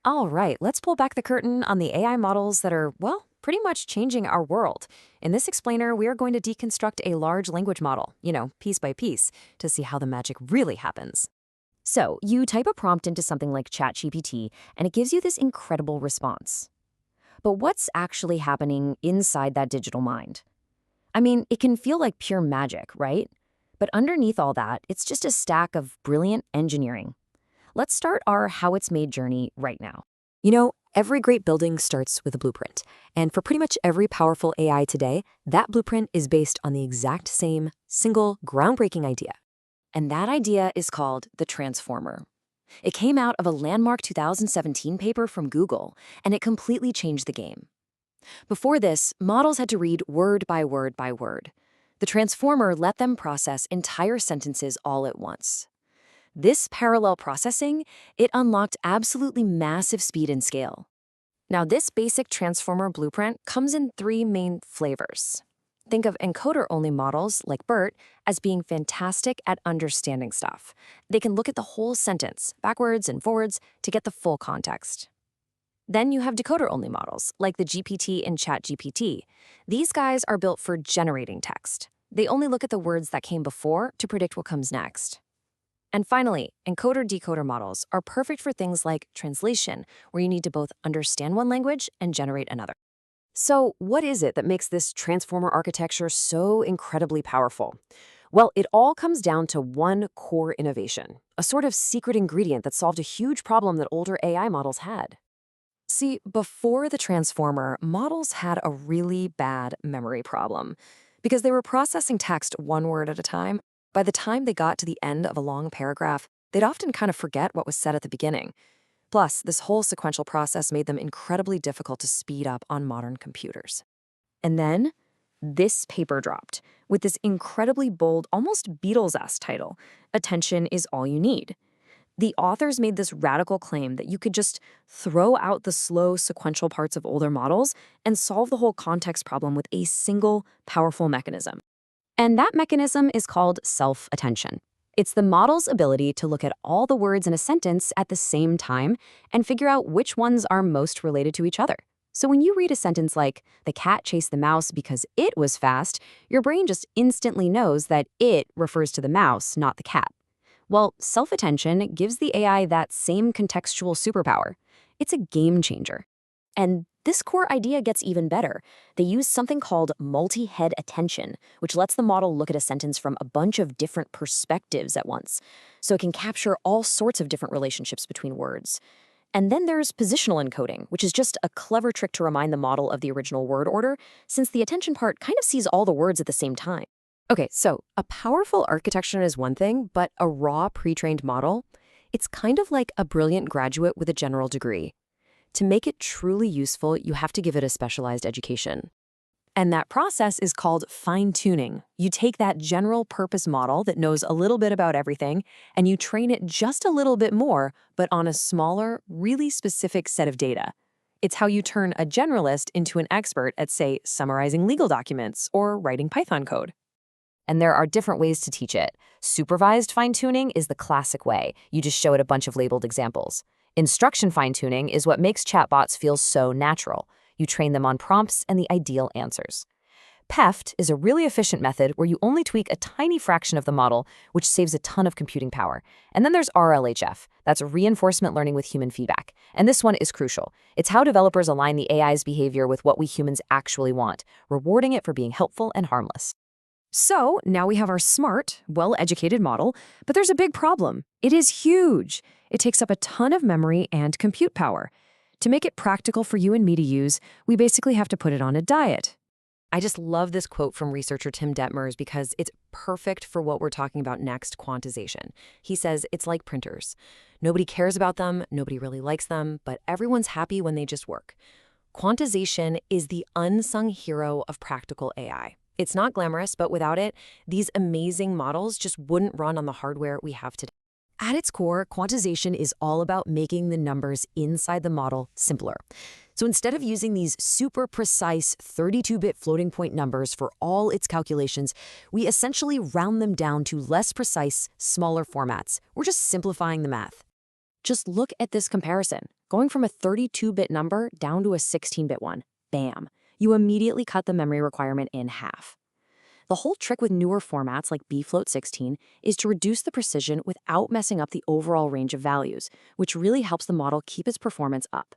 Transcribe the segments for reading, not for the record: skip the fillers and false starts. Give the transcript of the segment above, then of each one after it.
All right, let's pull back the curtain on the AI models that are, well, pretty much changing our world. In this explainer, we are going to deconstruct a large language model, piece by piece, to see how the magic really happens. So, you type a prompt into something like ChatGPT, and it gives you this incredible response. But what's actually happening inside that digital mind? I mean, it can feel like pure magic, right? But underneath all that, it's just a stack of brilliant engineering. Let's start our how it's made journey right now. Every great building starts with a blueprint. And for pretty much every powerful AI today, that blueprint is based on the exact same, single, groundbreaking idea. And that idea is called the transformer. It came out of a landmark 2017 paper from Google, and it completely changed the game. Before this, models had to read word by word by word. The transformer let them process entire sentences all at once. This parallel processing, it unlocked absolutely massive speed and scale. Now, this basic transformer blueprint comes in three main flavors. Think of encoder-only models, like BERT, as being fantastic at understanding stuff. They can look at the whole sentence, backwards and forwards, to get the full context. Then you have decoder-only models, like the GPT and ChatGPT. These guys are built for generating text. They only look at the words that came before to predict what comes next. And finally, encoder-decoder models are perfect for things like translation, where you need to both understand one language and generate another. So what is it that makes this transformer architecture so incredibly powerful? Well, it all comes down to one core innovation, a sort of secret ingredient that solved a huge problem that older AI models had. See, before the transformer, models had a really bad memory problem. Because they were processing text one word at a time, by the time they got to the end of a long paragraph, they'd often kind of forget what was said at the beginning. Plus, this whole sequential process made them incredibly difficult to speed up on modern computers. And then, this paper dropped, with this incredibly bold, almost Beatles-esque title, "Attention is all you need." The authors made this radical claim that you could just throw out the slow, sequential parts of older models and solve the whole context problem with a single, powerful mechanism. And that mechanism is called self-attention. It's the model's ability to look at all the words in a sentence at the same time and figure out which ones are most related to each other. So when you read a sentence like, "The cat chased the mouse because it was fast," your brain just instantly knows that it refers to the mouse, not the cat. Well, self-attention gives the AI that same contextual superpower. It's a game changer. And this core idea gets even better. They use something called multi-head attention, which lets the model look at a sentence from a bunch of different perspectives at once. So it can capture all sorts of different relationships between words. And then there's positional encoding, which is just a clever trick to remind the model of the original word order, since the attention part kind of sees all the words at the same time. Okay, so a powerful architecture is one thing, but a raw pre-trained model, it's kind of like a brilliant graduate with a general degree. To make it truly useful, you have to give it a specialized education. And that process is called fine-tuning. You take that general-purpose model that knows a little bit about everything, and you train it just a little bit more, but on a smaller, really specific set of data. It's how you turn a generalist into an expert at, say, summarizing legal documents or writing Python code. And there are different ways to teach it. Supervised fine-tuning is the classic way. You just show it a bunch of labeled examples. Instruction fine-tuning is what makes chatbots feel so natural. You train them on prompts and the ideal answers. PEFT is a really efficient method where you only tweak a tiny fraction of the model, which saves a ton of computing power. And then there's RLHF. That's reinforcement learning with human feedback. And this one is crucial. It's how developers align the AI's behavior with what we humans actually want, rewarding it for being helpful and harmless. So now we have our smart, well-educated model, but there's a big problem. It is huge. It takes up a ton of memory and compute power. To make it practical for you and me to use, we basically have to put it on a diet. I just love this quote from researcher Tim Detmers because it's perfect for what we're talking about next, quantization. He says it's like printers. Nobody cares about them, nobody really likes them, but everyone's happy when they just work. Quantization is the unsung hero of practical AI. It's not glamorous, but without it, these amazing models just wouldn't run on the hardware we have today. At its core, quantization is all about making the numbers inside the model simpler. So instead of using these super precise 32-bit floating point numbers for all its calculations, we essentially round them down to less precise, smaller formats. We're just simplifying the math. Just look at this comparison. Going from a 32-bit number down to a 16-bit one. Bam. You immediately cut the memory requirement in half. The whole trick with newer formats like bfloat16 is to reduce the precision without messing up the overall range of values, which really helps the model keep its performance up.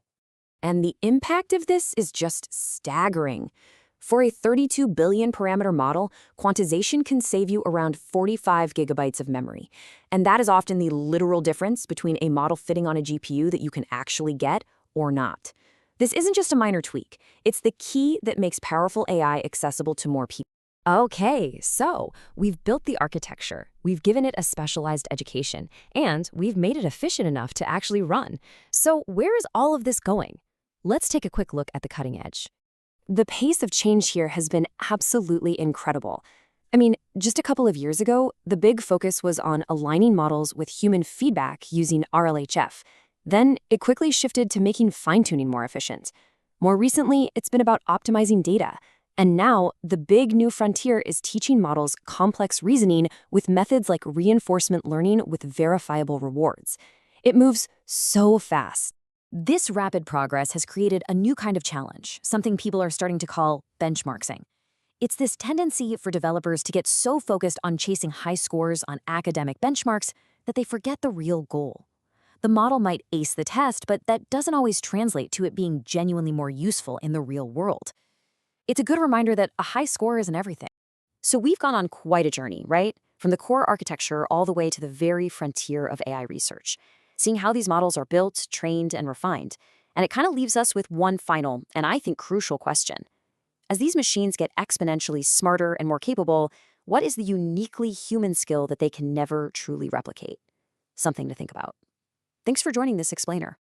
And the impact of this is just staggering. For a 32 billion parameter model, quantization can save you around 45 gigabytes of memory. And that is often the literal difference between a model fitting on a GPU that you can actually get or not. This isn't just a minor tweak. It's the key that makes powerful AI accessible to more people. Okay, so we've built the architecture, we've given it a specialized education, and we've made it efficient enough to actually run. So where is all of this going? Let's take a quick look at the cutting edge. The pace of change here has been absolutely incredible. I mean, just a couple of years ago, the big focus was on aligning models with human feedback using RLHF. Then it quickly shifted to making fine-tuning more efficient. More recently, it's been about optimizing data. And now, the big new frontier is teaching models complex reasoning with methods like reinforcement learning with verifiable rewards. It moves so fast. This rapid progress has created a new kind of challenge, something people are starting to call benchmarking. It's this tendency for developers to get so focused on chasing high scores on academic benchmarks that they forget the real goal. The model might ace the test, but that doesn't always translate to it being genuinely more useful in the real world. It's a good reminder that a high score isn't everything. So we've gone on quite a journey, right? From the core architecture all the way to the very frontier of AI research, seeing how these models are built, trained, and refined. And it kind of leaves us with one final, and I think crucial question. As these machines get exponentially smarter and more capable, what is the uniquely human skill that they can never truly replicate? Something to think about. Thanks for joining this explainer.